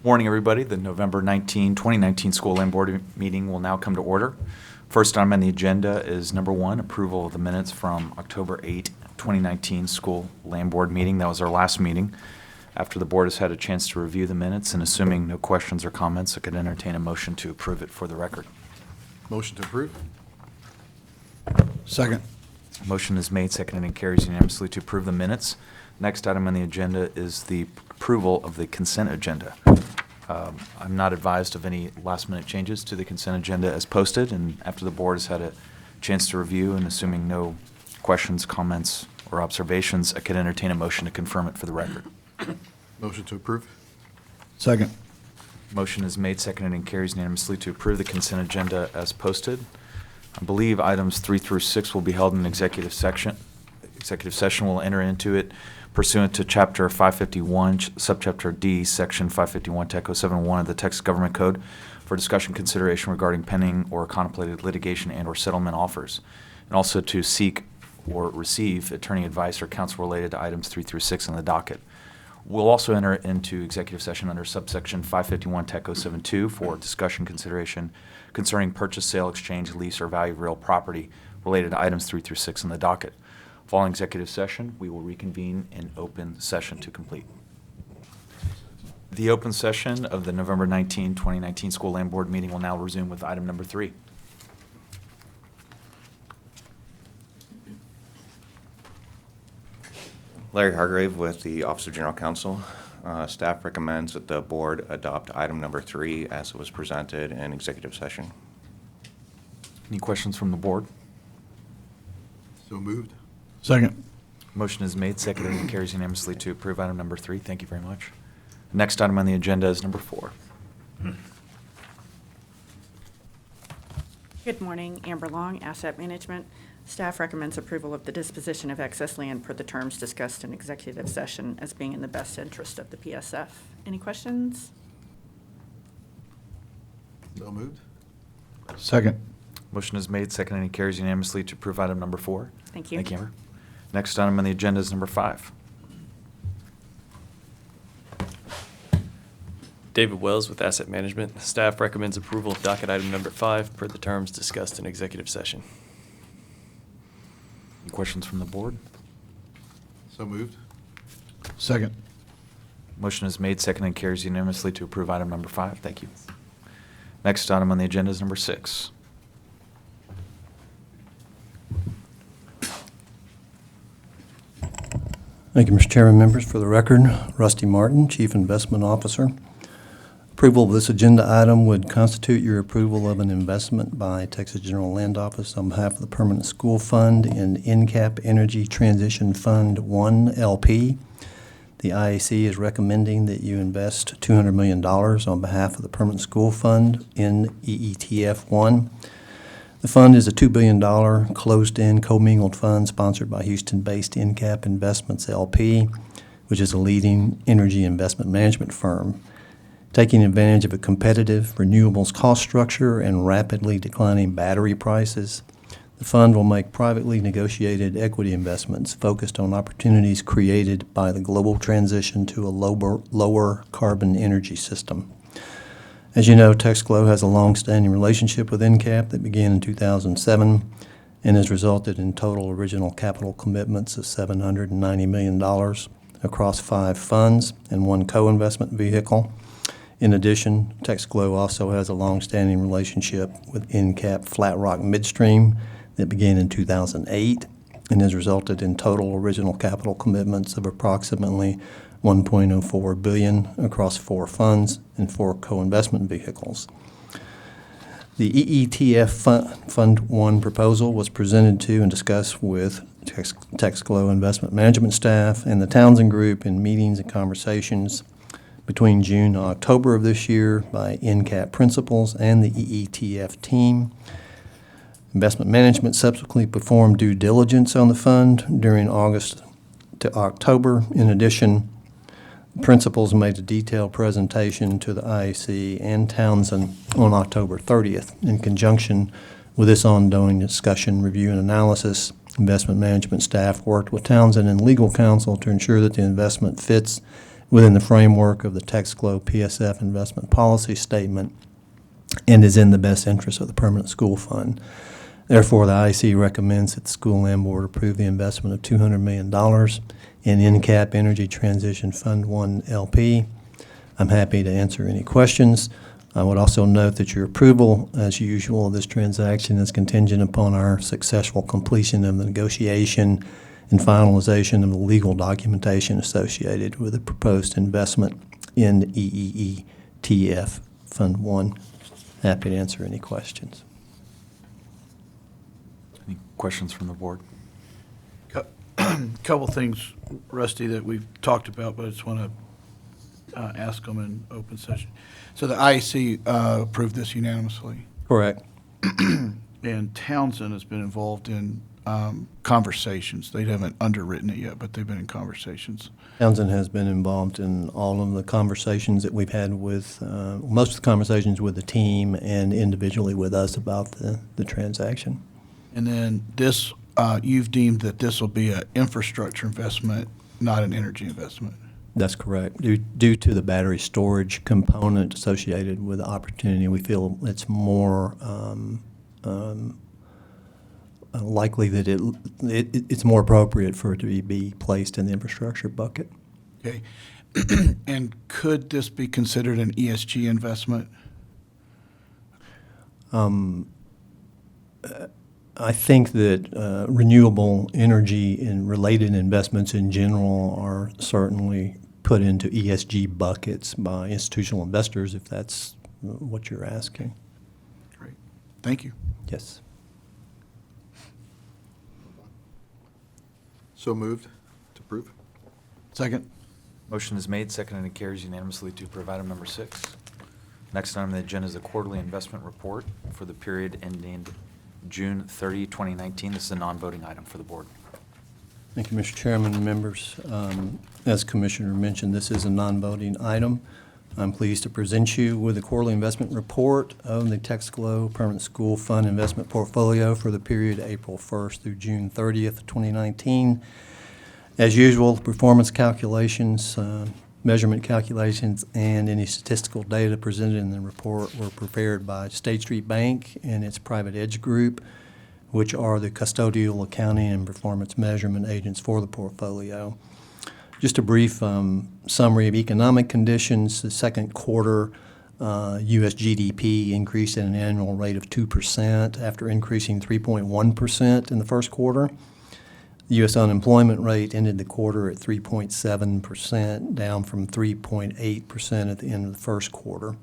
Morning, everybody. The November 2019 School Land Board meeting will now come to order. First item on the agenda is number 1, approval of the minutes from October 8, 2019 School Land Board meeting. That was our last meeting. After the board has had a chance to review the minutes and assuming no questions or comments, I could entertain a motion to approve it for the record. Motion to approve? Second. Motion is made, seconded, and carries unanimously to approve the minutes. Next item on the agenda is the approval of the consent agenda. I'm not advised of any last-minute changes to the consent agenda as posted, and after the board has had a chance to review and assuming no questions, comments, or observations, I could entertain a motion to confirm it for the record. Motion to approve? Second. Motion is made, seconded, and carries unanimously to approve the consent agenda as posted. I believe items 3 through 6 will be held in executive session. Executive session will enter into it pursuant to Chapter 551, Subchapter D, Section 551, Teco 71 of the Texas Government Code for discussion consideration regarding pending or contemplated litigation and/or settlement offers, and also to seek or receive attorney advice or counsel related to items 3 through 6 on the docket. We'll also enter into executive session under subsection 551 Teco 72 for discussion consideration concerning purchase, sale, exchange, lease, or value of real property related to items 3 through 6 on the docket. Following executive session, we will reconvene in open session to complete. The open session of the November 2019 School Land Board meeting will now resume with item number 3. Larry Hargrave with the Office of General Counsel. Staff recommends that the board adopt item number 3 as it was presented in executive session. Any questions from the board? So moved. Second. Motion is made, seconded, and carries unanimously to approve item number 3. Thank you very much. Next item on the agenda is number 4. Good morning, Amber Long, Asset Management. Staff recommends approval of the disposition of excess land per the terms discussed in executive session as being in the best interest of the PSF. Any questions? So moved. Second. Motion is made, seconded, and carries unanimously to approve item number 4. Thank you. Thank you, Amber. Next item on the agenda is number 5. David Wells with Asset Management. Staff recommends approval of docket item number 5 per the terms discussed in executive session. Any questions from the board? So moved. Second. Motion is made, seconded, and carries unanimously to approve item number 5. Thank you. Next item on the agenda is number 6. Thank you, Mr. Chairman. Members, for the record, Rusty Martin, Chief Investment Officer. Approval of this agenda item would constitute your approval of an investment by Texas General Land Office on behalf of the Permanent School Fund in NCAP Energy Transition Fund 1 LP. The IAC is recommending that you invest $200 million on behalf of the Permanent School Fund in EETF 1. The fund is a $2 billion closed-end commingled fund sponsored by Houston-based NCAP Investments LP, which is a leading energy investment management firm. Taking advantage of a competitive renewables cost structure and rapidly declining battery prices, the fund will make privately negotiated equity investments focused on opportunities created by the global transition to a lower carbon energy system. As you know, TexGlow has a long-standing relationship with NCAP that began in 2007 and has resulted in total original capital commitments of $790 million across 5 funds and 1 co-investment vehicle. In addition, TexGlow also has a long-standing relationship with NCAP Flat Rock Midstream that began in 2008 and has resulted in total original capital commitments of approximately $1.04 billion across 4 funds and 4 co-investment vehicles. The EETF Fund 1 proposal was presented to and discussed with TexGlow Investment Management staff and the Townsend Group in meetings and conversations between June and October of this year by NCAP principals and the EETF team. Investment Management subsequently performed due diligence on the fund during August to October. In addition, principals made a detailed presentation to the IAC and Townsend on October 30th. In conjunction with this ongoing discussion, review, and analysis, Investment Management staff worked with Townsend and legal counsel to ensure that the investment fits within the framework of the Texaclo PSF investment policy statement and is in the best interest of the permanent school fund. Therefore, the IEC recommends that the School Land Board approve the investment of $200 million in NCAP Energy Transition Fund 1 LP. I'm happy to answer any questions. I would also note that your approval, as usual, of this transaction is contingent upon our successful completion of the negotiation and finalization of the legal documentation associated with the proposed investment in EEETF Fund 1. Happy to answer any questions. Any questions from the board? Couple things, Rusty, that we've talked about, but I just want to ask them in open session. So the IEC approved this unanimously, Correct. and Townsend has been involved in conversations. They haven't underwritten it yet, but they've been in conversations. Townsend has been involved in all of the conversations that we've had with, most of the conversations with the team and individually with us about the transaction. And then this, you've deemed that this will be an infrastructure investment, not an energy investment. That's correct. Due to the battery storage component associated with the opportunity, we feel it's more likely that it's more appropriate for it to be placed in the infrastructure bucket. Okay. And could this be considered an ESG investment? I think that renewable energy and related investments in general are certainly put into ESG buckets by institutional investors, if that's what you're asking. Great. Thank you. Yes. So moved. To approve? Second. Motion is made, seconded, and carries unanimously to approve item number 6. Next item on the agenda is a quarterly investment report for the period ending June 30, 2019. This is a non-voting item for the board. Thank you, Mr. Chairman and members. As Commissioner mentioned, this is a non-voting item. I'm pleased to present you with the quarterly investment report of the Texaclo Permanent School Fund investment portfolio for the period April 1st through June 30th, 2019. As usual, performance calculations, measurement calculations, and any statistical data presented in the report were prepared by State Street Bank and its Private Edge Group, which are the custodial accounting and performance measurement agents for the portfolio. Just a brief summary of economic conditions. The second quarter U.S. GDP increased at an annual rate of 2% after increasing 3.1% in the first quarter. The U.S. unemployment rate ended the quarter at 3.7%, down from 3.8% at the end of the first quarter.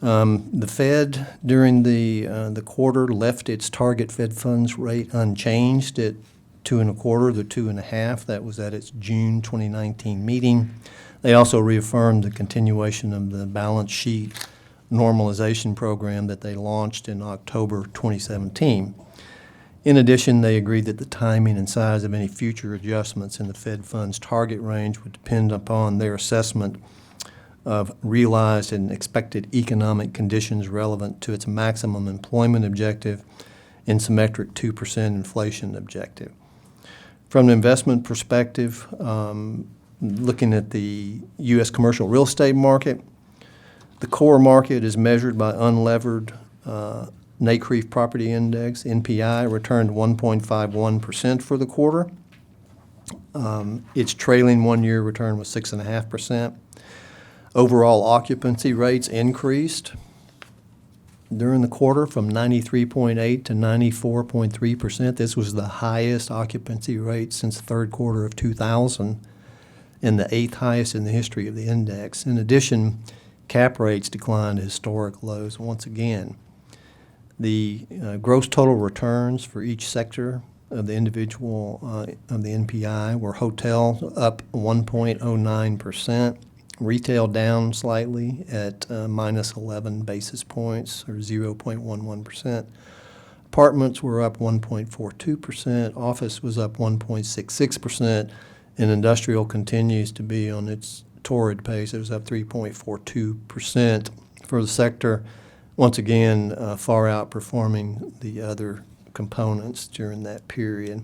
The Fed during the quarter left its target Fed funds rate unchanged at 2.25 to 2.5. That was at its June 2019 meeting. They also reaffirmed the continuation of the balance sheet normalization program that they launched in October 2017. In addition, they agreed that the timing and size of any future adjustments in the Fed funds target range would depend upon their assessment of realized and expected economic conditions relevant to its maximum employment objective and symmetric 2% inflation objective. From an investment perspective, looking at the U.S. commercial real estate market, the core market is measured by unlevered NCREIF Property Index, NPI, returned 1.51% for the quarter. Its trailing one-year return was 6.5%. Overall occupancy rates increased during the quarter from 93.8 to 94.3%. This was the highest occupancy rate since the third quarter of 2000 and the 8th highest in the history of the index. In addition, cap rates declined to historic lows once again. The gross total returns for each sector of the individual of the NPI were hotel up 1.09%, retail down slightly at minus 11 basis points or 0.11%. Apartments were up 1.42%, office was up 1.66%, and industrial continues to be on its torrid pace. It was up 3.42% for the sector. Once again, far outperforming the other components during that period.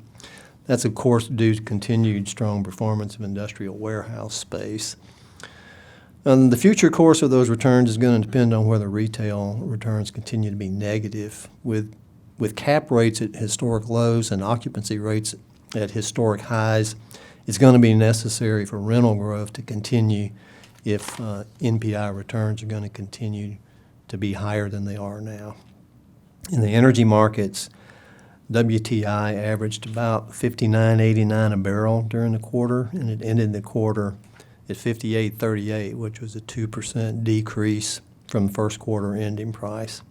That's, of course, due to continued strong performance of industrial warehouse space. The future course of those returns is going to depend on whether retail returns continue to be negative. With cap rates at historic lows and occupancy rates at historic highs, it's going to be necessary for rental growth to continue if NPI returns are going to continue to be higher than they are now. In the energy markets, WTI averaged about $59.89 a barrel during the quarter, and it ended the quarter at $58.38, which was a 2% decrease from the first quarter ending price.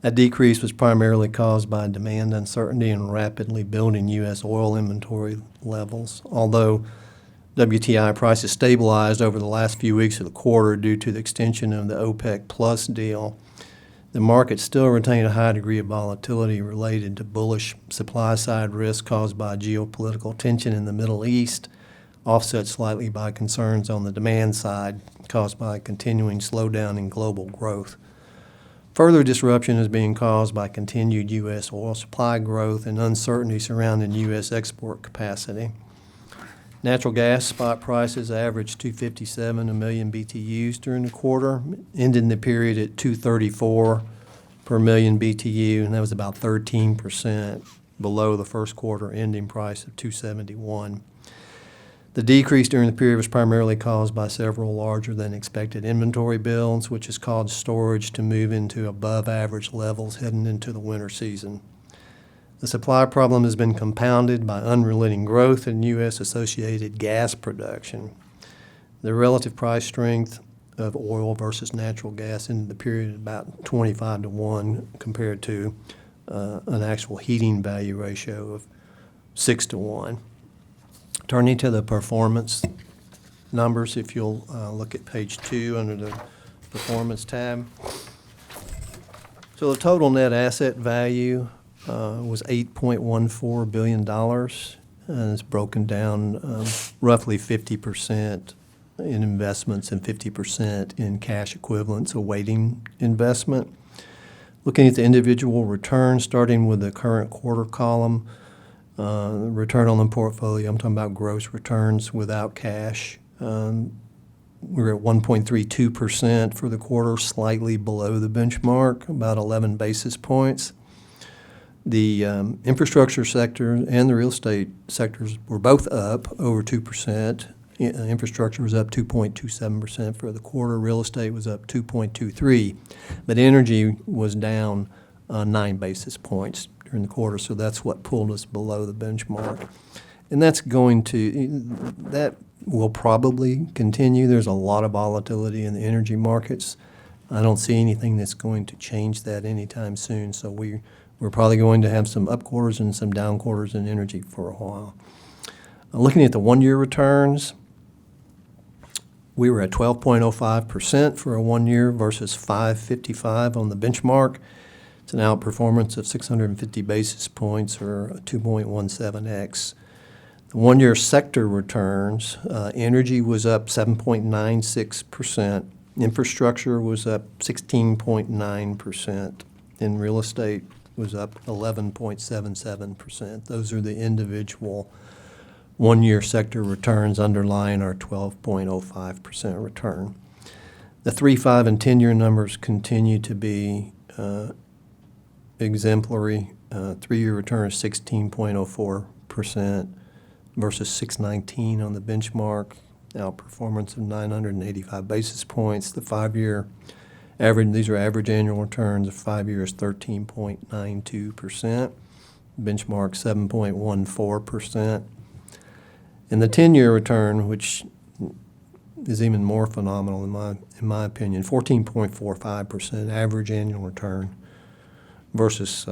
That decrease was primarily caused by demand uncertainty and rapidly building U.S. oil inventory levels, although WTI prices stabilized over the last few weeks of the quarter due to the extension of the OPEC Plus deal. The market still retained a high degree of volatility related to bullish supply-side risk caused by geopolitical tension in the Middle East, offset slightly by concerns on the demand side caused by continuing slowdown in global growth. Further disruption is being caused by continued U.S. oil supply growth and uncertainty surrounding U.S. export capacity. Natural gas spot prices averaged $2.57 a million BTUs during the quarter, ending the period at $2.34 per million BTU, and that was about 13% below the first quarter ending price of $2.71. The decrease during the period was primarily caused by several larger than expected inventory builds, which has caused storage to move into above average levels heading into the winter season. The supply problem has been compounded by unrelenting growth in U.S. associated gas production. The relative price strength of oil versus natural gas in the period about 25 to 1 compared to an actual heating value ratio of 6 to 1. Turning to the performance numbers, if you'll look at page 2 under the performance tab. So the total net asset value was $8.14 billion, and it's broken down roughly 50% in investments and 50% in cash equivalents awaiting investment. Looking at the individual returns, starting with the current quarter column, return on the portfolio, I'm talking about gross returns without cash. We're at 1.32% for the quarter, slightly below the benchmark, about 11 basis points. The infrastructure sector and the real estate sectors were both up over 2%. Infrastructure was up 2.27% for the quarter. Real estate was up 2.23%. But energy was down 9 basis points during the quarter, so that's what pulled us below the benchmark. And that will probably continue. There's a lot of volatility in the energy markets. I don't see anything that's going to change that anytime soon, so we're probably going to have some up quarters and some down quarters in energy for a while. Looking at the one-year returns, we were at 12.05% for a 1 year versus 5.55 on the benchmark. It's an outperformance of 650 basis points or 2.17x. The 1 year sector returns, energy was up 7.96%, infrastructure was up 16.9%, and real estate was up 11.77%. Those are the individual 1 year sector returns underlying our 12.05% return. The 3, 5, and 10 year numbers continue to be exemplary. 3 year return is 16.04% versus 6.19 on the benchmark, outperformance of 985 basis points. The 5 year average, these are average annual returns. The 5 year is 13.92%, benchmark 7.14%. And the 10 year return, which is even more phenomenal in my opinion, 14.45% average annual return versus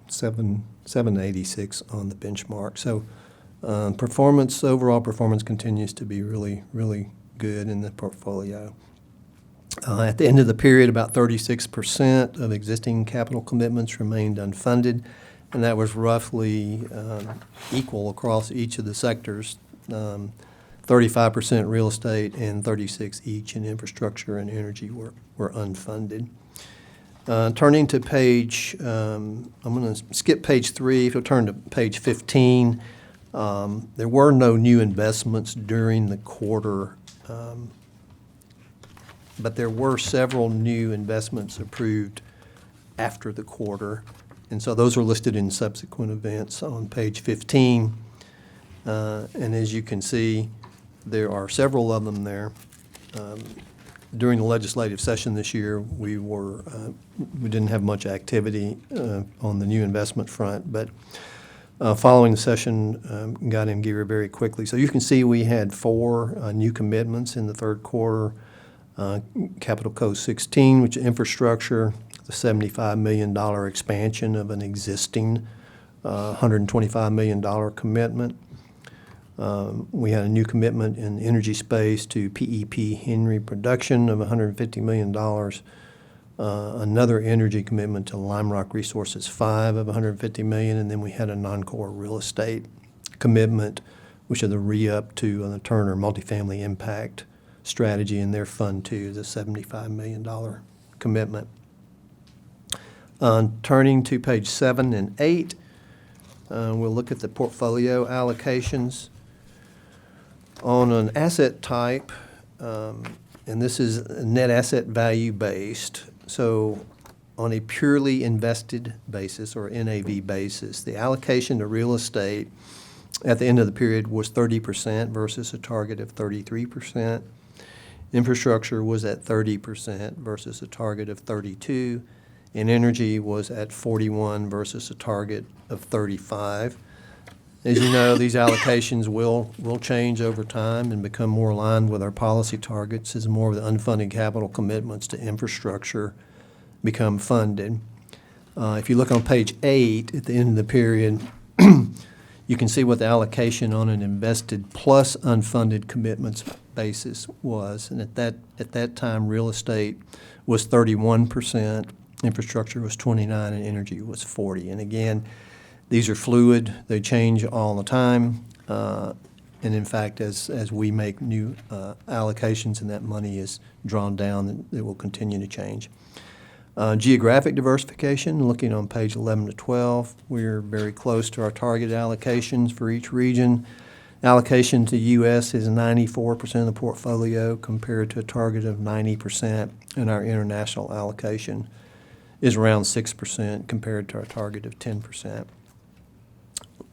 786 on the benchmark. So overall performance continues to be really, really good in the portfolio. At the end of the period, about 36% of existing capital commitments remained unfunded, and that was roughly equal across each of the sectors, 35% real estate and 36% each in infrastructure and energy were unfunded. Turning to page, I'm going to skip page 3. If you'll turn to page 15, there were no new investments during the quarter but there were several new investments approved after the quarter, and so those are listed in subsequent events on page 15. And as you can see, there are several of them there. During the legislative session this year, we didn't have much activity on the new investment front, but following the session, got in gear very quickly. So you can see we had 4 new commitments in the third quarter. Capital Code 16, which is infrastructure, the $75 million expansion of an existing $125 million commitment. We had a new commitment in the energy space to PEP Henry Production of $150 million. Another energy commitment to Lime Rock Resources 5 of $150 million, and then we had a non-core real estate commitment, which is the re-up to the Turner Multifamily Impact Strategy in their Fund 2, the $75 million commitment. Turning to page 7 and 8, we'll look at the portfolio allocations. On an asset type, and this is net asset value based, so on a purely invested basis or NAV basis, the allocation to real estate at the end of the period was 30% versus a target of 33%. Infrastructure was at 30% versus a target of 32%, and energy was at 41% versus a target of 35%. As you know, these allocations will change over time and become more aligned with our policy targets as more of the unfunded capital commitments to infrastructure become funded. If you look on page 8, at the end of the period, you can see what the allocation on an invested plus unfunded commitments basis was. And at that time, real estate was 31%, infrastructure was 29%, and energy was 40%. And again, these are fluid, they change all the time, and in fact, as we make new allocations and that money is drawn down, it will continue to change. Geographic diversification, looking on page 11 to 12, we're very close to our target allocations for each region. Allocation to U.S. is 94% of the portfolio compared to a target of 90%, and our international allocation is around 6% compared to our target of 10%.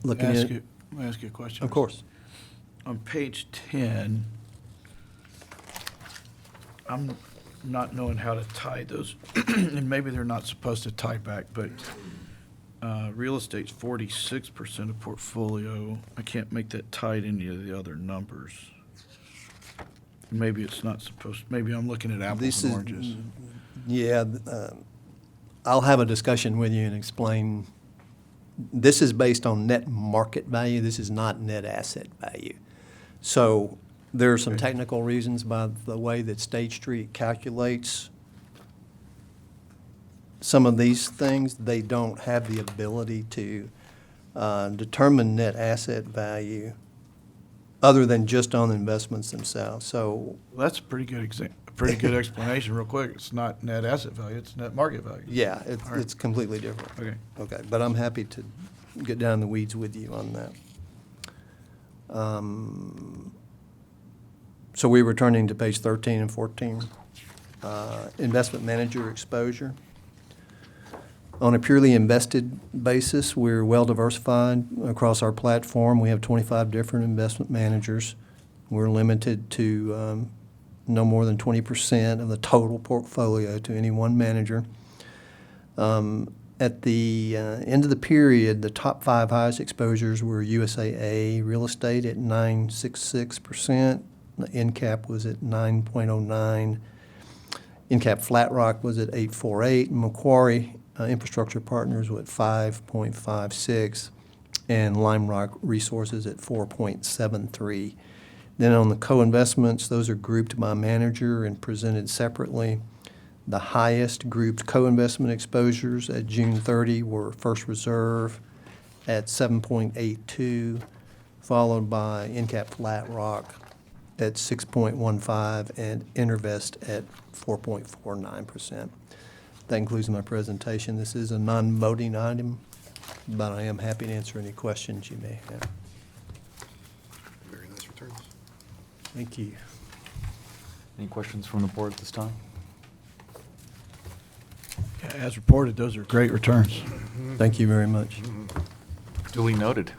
Looking at, May I ask you a question? of course. On page 10, I'm not knowing how to tie those, and maybe they're not supposed to tie back, but real estate's 46% of portfolio. I can't make that tie to any of the other numbers. Maybe it's not supposed, maybe I'm looking at apples and oranges. Yeah, I'll have a discussion with you and explain. This is based on net market value. This is not net asset value. So there are some technical reasons by the way that State Street calculates some of these things. They don't have the ability to determine net asset value other than just on investments themselves. So Well, that's a pretty good explanation, real quick. It's not net asset value, it's net market value. yeah, All right. it's completely different. Okay. Okay, but I'm happy to get down in the weeds with you on that. So we were turning to page 13 and 14. Investment manager exposure. On a purely invested basis, we're well diversified across our platform. We have 25 different investment managers. We're limited to no more than 20% of the total portfolio to any one manager. At the end of the period, the top 5 highest exposures were USAA Real Estate at 9.66%. The NCAP was at 9.09. NCAP Flat Rock was at 8.48. Macquarie Infrastructure Partners was at 5.56. And Lime Rock Resources at 4.73. Then on the co-investments, those are grouped by manager and presented separately. The highest grouped co-investment exposures at June 30 were First Reserve at 7.82, followed by NCAP Flat Rock at 6.15 and Intervest at 4.49%. That concludes my presentation. This is a non-voting item, but I am happy to answer any questions you may have. Very nice returns. Thank you. Any questions from the board at this time? Yeah, as reported, those are great returns. Thank you very much. Duly noted.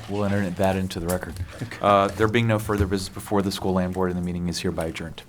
We'll enter that into the record. There being no further business before the school land board, and the meeting is hereby adjourned.